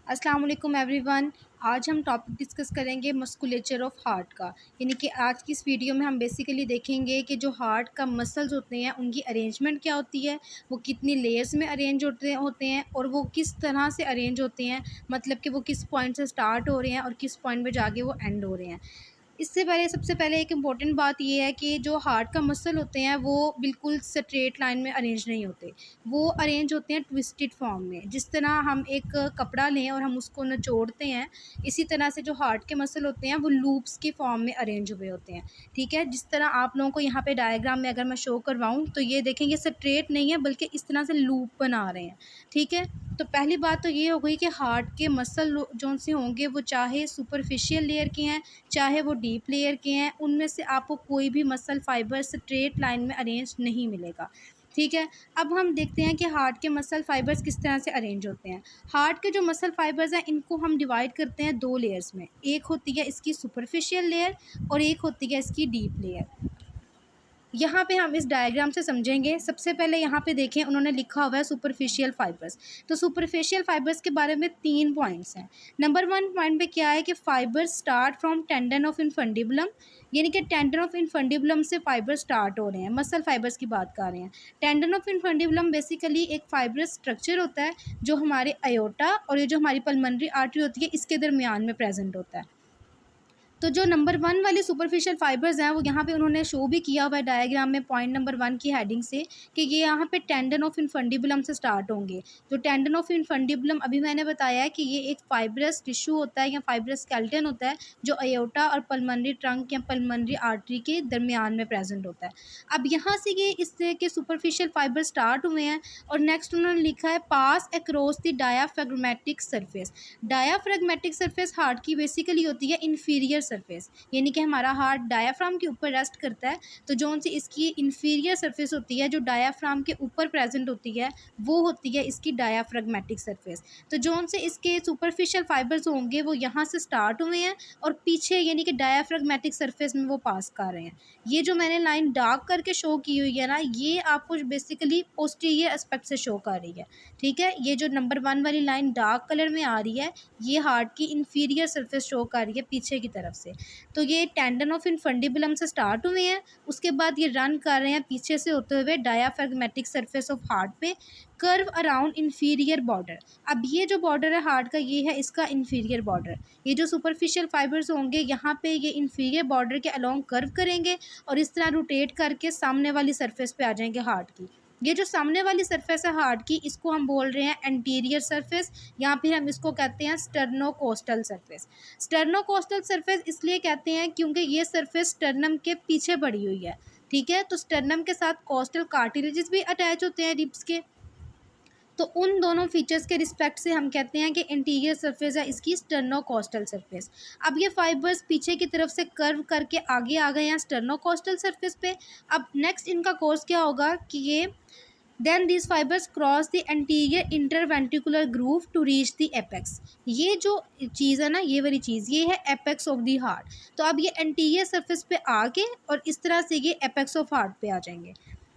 अस्सलाम वालेकुम एवरीवन। आज हम टॉपिक डिस्कस करेंगे मस्कुलेचर ऑफ हार्ट का। यानी कि आज की इस वीडियो में हम बेसिकली देखेंगे कि जो हार्ट का मसल्स होते हैं उनकी अरेंजमेंट क्या होती है, वो कितनी लेयर्स में अरेंज होते हैं और वो किस तरह से अरेंज होते हैं, मतलब कि वो किस पॉइंट से स्टार्ट हो रहे हैं और किस पॉइंट पे जाके वो एंड हो रहे हैं। इससे पहले सबसे पहले एक इम्पॉर्टेंट बात ये है कि जो हार्ट का मसल होते हैं वो बिल्कुल स्ट्रेट लाइन में अरेंज नहीं होते। वो अरेंज होते हैं ट्विस्टेड फॉर्म में। जिस तरह हम एक कपड़ा लें और हम उसको निचोड़ते हैं, इसी तरह से जो हार्ट के मसल होते हैं वो लूप्स के फॉर्म में अरेंज हुए होते हैं। ठीक है, जिस तरह आप लोगों को यहाँ पे डायग्राम में अगर मैं शो करवाऊँ तो ये देखेंगे स्ट्रेट नहीं है बल्कि इस तरह से लूप बना रहे हैं। ठीक है, तो पहली बात तो ये हो गई कि हार्ट के मसल जो से होंगे वो चाहे सुपरफिशियल लेयर के हैं चाहे वो डीप लेयर के हैं, उनमें से आपको कोई भी मसल फाइबर स्ट्रेट लाइन में अरेंज नहीं मिलेगा। ठीक है, अब हम देखते हैं कि हार्ट के मसल फाइबर्स किस तरह से अरेंज होते हैं। हार्ट के जो मसल फाइबर्स हैं इनको हम डिवाइड करते हैं दो लेयर्स में। एक होती है इसकी सुपरफिशियल लेयर और एक होती है इसकी डीप लेयर। यहाँ पे हम इस डायग्राम से समझेंगे। सबसे पहले यहाँ पे देखें, उन्होंने लिखा हुआ है सुपरफिशियल फाइबर्स। तो सुपरफिशियल फाइबर्स के बारे में 3 पॉइंट्स हैं। नंबर 1 पॉइंट पे क्या है कि fibres start from tendon of infundibulum, यानी कि टेंडन ऑफ इनफंडिबुलम से फाइबर स्टार्ट हो रहे हैं। मसल फाइबर्स की बात कर रहे हैं। टेंडन ऑफ इनफंडिबुलम बेसिकली एक फाइबरस स्ट्रक्चर होता है जो हमारे अयोटा और ये जो हमारी पल्मोनरी आर्टरी होती है इसके दरमियान में प्रेजेंट होता है। तो जो नंबर 1 वाली सुपरफिशियल फाइबर्स हैं वो यहाँ पे उन्होंने शो भी किया हुआ है डायग्राम में पॉइंट नंबर 1 की हेडिंग से कि ये यहाँ पे टेंडन ऑफ इनफंडिबुलम से स्टार्ट होंगे। जो टेंडन ऑफ इनफंडिबुलम अभी मैंने बताया है कि ये एक फाइब्रस टिश्यू होता है या फाइब्रस स्केलेटन होता है जो अयोटा और पल्मोनरी ट्रंक या पल्मोनरी आर्टरी के दरमियान में प्रेजेंट होता है। अब यहाँ से ये इस तरह के सुपरफिशियल फाइबर स्टार्ट हुए हैं और नेक्स्ट उन्होंने लिखा है pass across the diaphragmatic surface. Diaphragmatic surface heart की बेसिकली होती है इन्फीरियर सरफेस, यानी कि हमारा हार्ट डायाफ्राम के ऊपर रेस्ट करता है। तो जो सी इसकी इन्फीरियर सरफेस होती है जो डायाफ्राम के ऊपर प्रेजेंट होती है वो होती है इसकी डायाफ्रैग्मेटिक सरफेस। तो जो से इसके सुपरफिशियल फाइबर्स होंगे वो यहाँ से स्टार्ट हुए हैं और पीछे यानी कि डायाफ्रैग्मेटिक सरफेस में वो पास कर रहे हैं। ये जो मैंने लाइन डार्क करके शो की हुई है ना, ये आपको बेसिकली पोस्टीरियर एस्पेक्ट से शो कर रही है। ठीक है, ये जो नंबर 1 वाली लाइन डार्क कलर में आ रही है ये हार्ट की इन्फीरियर सरफेस शो कर रही है पीछे की तरफ से। तो ये टेंडन ऑफ इनफंडिबुलम से स्टार्ट हुए हैं, उसके बाद ये रन कर रहे हैं पीछे से होते हुए डायाफ्रैग्मेटिक सरफेस ऑफ हार्ट पे कर्व अराउंड इन्फीरियर बॉर्डर। अब ये जो बॉर्डर है हार्ट का ये है इसका इन्फीरियर बॉर्डर। ये जो सुपरफिशियल फाइबर्स होंगे यहाँ पे ये इन्फीरियर बॉर्डर के अलोंग कर्व करेंगे और इस तरह रोटेट करके सामने वाली सरफेस पे आ जाएंगे हार्ट की। ये जो सामने वाली सरफेस है हार्ट की इसको हम बोल रहे हैं एंटीरियर सरफेस, या फिर हम इसको कहते हैं स्टर्नोकोस्टल सरफेस। स्टर्नोकोस्टल सरफेस इसलिए कहते हैं क्योंकि ये सरफेस स्टर्नम के पीछे पड़ी हुई है। ठीक है, तो स्टर्नम के साथ कोस्टल कार्टिलेजेस भी अटैच होते हैं रिब्स के। तो उन दोनों फीचर्स के रिस्पेक्ट से हम कहते हैं कि इंटीरियर सरफेस है इसकी स्टर्नोकोस्टल सरफेस। अब ये फाइबर्स पीछे की तरफ से कर्व करके आगे आ गए हैं स्टर्नोकोस्टल सरफेस पे। अब नेक्स्ट इनका कोर्स क्या होगा कि ये then these fibers cross the anterior interventricular groove to reach the apex। ये जो चीज़ है ना, ये वाली चीज़ ये है एपेक्स ऑफ द हार्ट। तो अब ये एंटीरियर सरफेस पे आके और इस तरह से ये एपेक्स ऑफ हार्ट पे आ जाएंगे।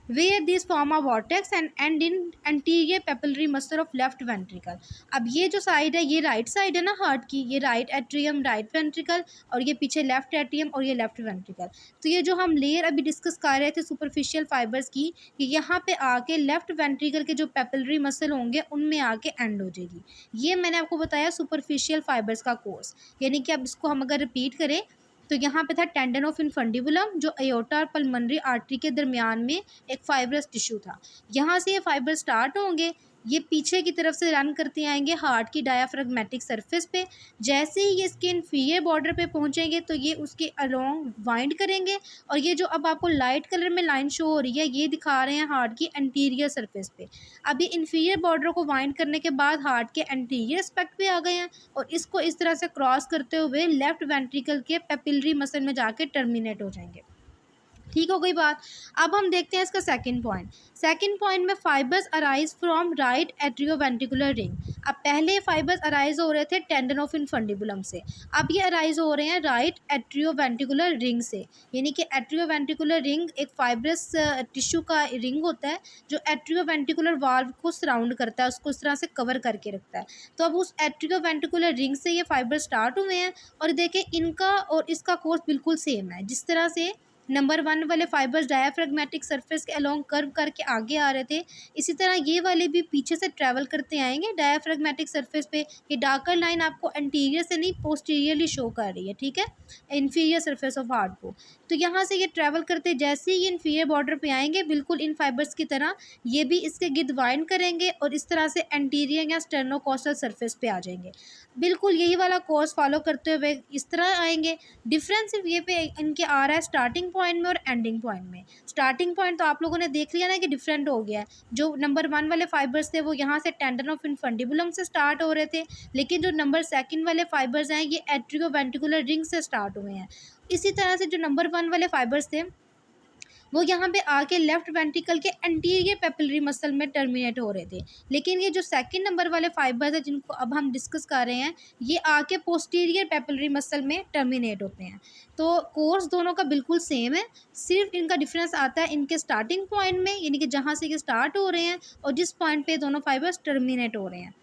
where these form a vortex and end in anterior papillary muscle of left ventricle। अब ये जो साइड है ये राइट साइड है ना हार्ट की, ये राइट एट्रियम राइट वेंट्रिकल और ये पीछे लेफ्ट एट्रियम और ये लेफ्ट वेंट्रिकल। तो ये जो हम लेयर अभी डिस्कस कर रहे थे सुपरफिशियल फाइबर्स की, कि यहाँ पे आके लेफ्ट वेंट्रिकल के जो पेपिलरी मसल होंगे उनमें आके एंड हो जाएगी। ये मैंने आपको बताया सुपरफिशियल फाइबर्स का कोर्स। यानी कि अब इसको हम अगर रिपीट करें तो यहाँ पे था टेंडन ऑफ इनफंडिबुलम जो अयोटा और पल्मोनरी आर्टरी के दरमियान में एक फाइब्रस टिश्यू था। यहाँ से ये फाइबर स्टार्ट होंगे, ये पीछे की तरफ से रन करते आएंगे हार्ट की डायाफ्रैग्मेटिक सरफेस पे। जैसे ही ये इसके इन्फीरियर बॉर्डर पे पहुँचेंगे तो ये उसके अलोंग वाइंड करेंगे और ये जो अब आपको लाइट कलर में लाइन शो हो रही है ये दिखा रहे हैं हार्ट की एंटीरियर सरफेस पे। अब ये इन्फीरियर बॉर्डर को वाइंड करने के बाद हार्ट के एंटीरियर एस्पेक्ट पे आ गए हैं और इसको इस तरह से क्रॉस करते हुए लेफ्ट वेंट्रिकल के पेपिलरी मसल में जाके टर्मिनेट हो जाएंगे। ठीक हो गई बात। अब हम देखते हैं इसका सेकंड पॉइंट। सेकंड पॉइंट में fibres arise from right atrioventricular ring. अब पहले फाइबर्स अराइज हो रहे थे टेंडन ऑफ इनफंडिबुलम से, अब ये अराइज हो रहे हैं राइट एट्रियोवेंट्रिकुलर रिंग से। यानी कि एट्रियोवेंट्रिकुलर रिंग एक फाइब्रस टिश्यू का रिंग होता है जो एट्रियोवेंट्रिकुलर वाल्व को सराउंड करता है, उसको इस तरह से कवर करके रखता है। तो अब उस एट्रियोवेंट्रिकुलर रिंग से ये फाइबर स्टार्ट हुए हैं और देखें इनका और इसका कोर्स बिल्कुल सेम है। जिस तरह से नंबर 1 वाले फाइबर्स डायाफ्रेगमेटिक सरफेस के अलोंग कर्व करके आगे आ रहे थे, इसी तरह ये वाले भी पीछे से ट्रैवल करते आएंगे डायाफ्रेगमेटिक सरफेस पे। ये डार्कर लाइन आपको एंटीरियर से नहीं पोस्टीरियरली शो कर रही है, ठीक है, इन्फीरियर सरफेस ऑफ हार्ट को। तो यहाँ से ये ट्रैवल करते जैसे ही ये इन्फीरियर बॉर्डर पे आएंगे बिल्कुल इन फाइबर्स की तरह ये भी इसके गिर्द वाइंड करेंगे और इस तरह से एंटीरियर या स्टेर्नोकोस्टल सरफेस पे आ जाएंगे। बिल्कुल यही वाला कोर्स फॉलो करते हुए इस तरह आएंगे। डिफरेंस सिर्फ ये पे इनके आ रहा है स्टार्टिंग पॉइंट में और एंडिंग पॉइंट में। स्टार्टिंग पॉइंट तो आप लोगों ने देख लिया ना कि डिफरेंट हो गया है। जो नंबर 1 वाले फाइबर्स थे वो यहाँ से टेंडन ऑफ इनफंडिबुलम से स्टार्ट हो रहे थे, लेकिन जो नंबर 2 वाले फाइबर्स हैं ये एट्रियोवेंट्रिकुलर रिंग से स्टार्ट हुए हैं। इसी तरह से जो नंबर 1 वाले फाइबर्स थे वो यहाँ पे आके लेफ्ट वेंट्रिकल के एंटीरियर पेपिलरी मसल में टर्मिनेट हो रहे थे, लेकिन ये जो सेकंड नंबर वाले फाइबर्स है जिनको अब हम डिस्कस कर रहे हैं ये आके पोस्टीरियर पेपिलरी मसल में टर्मिनेट होते हैं। तो कोर्स दोनों का बिल्कुल सेम है, सिर्फ इनका डिफरेंस आता है इनके स्टार्टिंग पॉइंट में, यानी कि जहाँ से ये स्टार्ट हो रहे हैं और जिस पॉइंट पे दोनों फाइबर्स टर्मिनेट हो रहे हैं।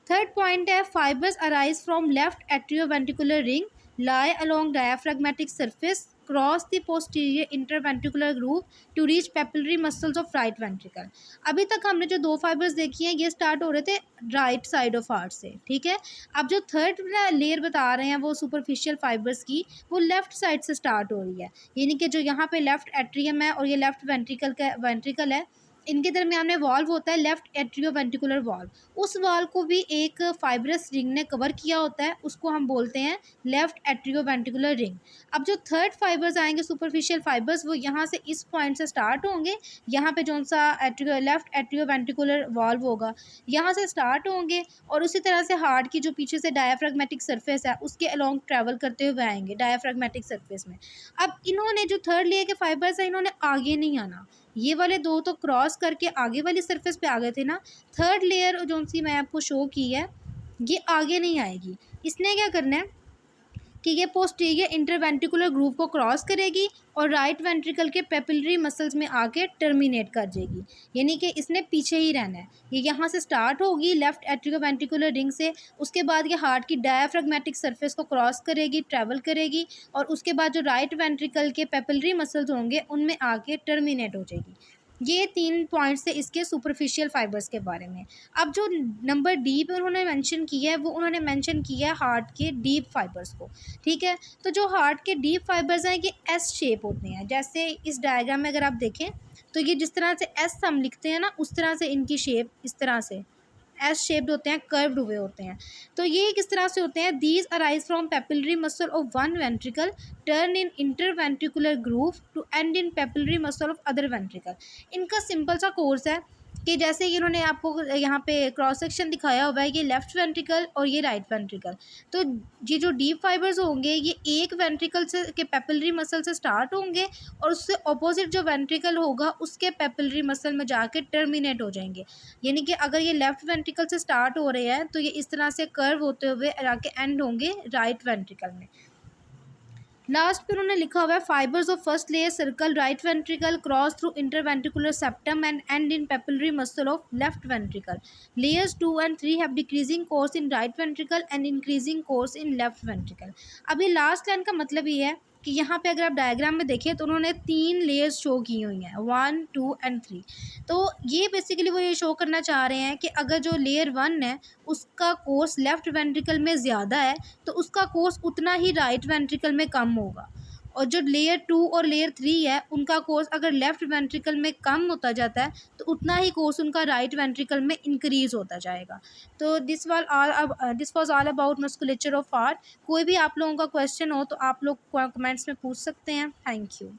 थर्ड पॉइंट है fibres arise from left atrioventricular ring, lie along diaphragmatic surface, cross the posterior interventricular groove to reach papillary muscles of right ventricle। अभी तक हमने जो 2 फाइबर्स देखी हैं ये स्टार्ट हो रहे थे राइट साइड ऑफ हार्ट से, ठीक है। अब जो थर्ड लेयर बता रहे हैं वो सुपरफिशियल फाइबर्स की, वो लेफ्ट साइड से स्टार्ट हो रही है। यानी कि जो यहाँ पे लेफ्ट एट्रियम है और ये लेफ्ट वेंट्रिकल है, इनके दरमियान में वॉल्व होता है लेफ्ट एट्रियोवेंट्रिकुलर वॉल्व, उस वॉल को भी एक फाइब्रस रिंग ने कवर किया होता है, उसको हम बोलते हैं लेफ्ट एट्रियोवेंट्रिकुलर रिंग। अब जो थर्ड फाइबर्स आएंगे सुपरफिशियल फाइबर्स वो यहाँ से इस पॉइंट से स्टार्ट होंगे, यहाँ पे जो सा लेफ्ट एट्रियोवेंट्रिकुलर वॉल्व होगा यहाँ से स्टार्ट होंगे और उसी तरह से हार्ट की जो पीछे से डायाफ्रेगमेटिक सरफेस है उसके अलोंग ट्रैवल करते हुए आएंगे डायाफ्रेगमेटिक सरफेस में। अब इन्होंने जो थर्ड लेयर के फाइबर्स है इन्होंने आगे नहीं आना, ये वाले 2 तो क्रॉस करके आगे वाली सरफेस पे आ गए थे ना, थर्ड लेयर जो सी मैं आपको शो की है ये आगे नहीं आएगी। इसने क्या करना है कि ये पोस्टीरियर इंटरवेंट्रिकुलर ग्रूव को क्रॉस करेगी और राइट वेंट्रिकल के पेपिलरी मसल्स में आके टर्मिनेट कर जाएगी, यानी कि इसने पीछे ही रहना है। ये यहाँ से स्टार्ट होगी लेफ्ट एट्रियोवेंट्रिकुलर रिंग से, उसके बाद ये हार्ट की डायाफ्रेगमेटिक सरफेस को क्रॉस करेगी, ट्रैवल करेगी और उसके बाद जो राइट वेंट्रिकल के पेपिलरी मसल्स होंगे उनमें आके टर्मिनेट हो जाएगी। ये 3 पॉइंट्स थे इसके सुपरफिशियल फाइबर्स के बारे में। अब जो नंबर डी पे उन्होंने मेंशन किया है वो उन्होंने मेंशन किया है हार्ट के डीप फाइबर्स को, ठीक है। तो जो हार्ट के डीप फाइबर्स हैं ये एस शेप होते हैं, जैसे इस डायग्राम में अगर आप देखें तो ये जिस तरह से एस हम लिखते हैं ना उस तरह से इनकी शेप इस तरह से एस शेप्ड होते हैं, कर्व्ड हुए होते हैं। तो ये किस तरह से होते हैं, these arise from papillary muscle of one ventricle turn in interventricular groove to end in papillary muscle of other ventricle. इनका सिंपल सा कोर्स है कि जैसे इन्होंने आपको यहाँ पे क्रॉस सेक्शन दिखाया हुआ है, ये लेफ्ट वेंट्रिकल और ये राइट वेंट्रिकल। तो ये जो डीप फाइबर्स होंगे ये एक वेंट्रिकल से के पेपिलरी मसल से स्टार्ट होंगे और उससे ऑपोजिट जो वेंट्रिकल होगा उसके पेपिलरी मसल में जाके टर्मिनेट हो जाएंगे। यानी कि अगर ये लेफ्ट वेंट्रिकल से स्टार्ट हो रहे हैं तो ये इस तरह से कर्व होते हुए जाके एंड होंगे राइट वेंट्रिकल में। लास्ट पे उन्होंने लिखा हुआ है fibres of first layer circle right ventricle cross through interventricular septum and and in papillary muscle of left ventricle. Layers 2 and 3 have decreasing course in right ventricle and increasing course in left ventricle. अभी last line का मतलब ये है कि यहाँ पे अगर आप डायग्राम में देखें तो उन्होंने 3 लेयर्स शो की हुई हैं 1, 2 and 3। तो ये बेसिकली वो ये शो करना चाह रहे हैं कि अगर जो लेयर 1 है उसका कोर्स लेफ्ट वेंट्रिकल में ज़्यादा है तो उसका कोर्स उतना ही राइट वेंट्रिकल में कम होगा, और जो लेयर 2 और लेयर 3 है उनका कोर्स अगर लेफ्ट वेंट्रिकल में कम होता जाता है तो उतना ही कोर्स उनका राइट वेंट्रिकल में इंक्रीज़ होता जाएगा। तो this was all about musculature of heart. कोई भी आप लोगों का क्वेश्चन हो तो आप लोग कमेंट्स में पूछ सकते हैं। Thank you.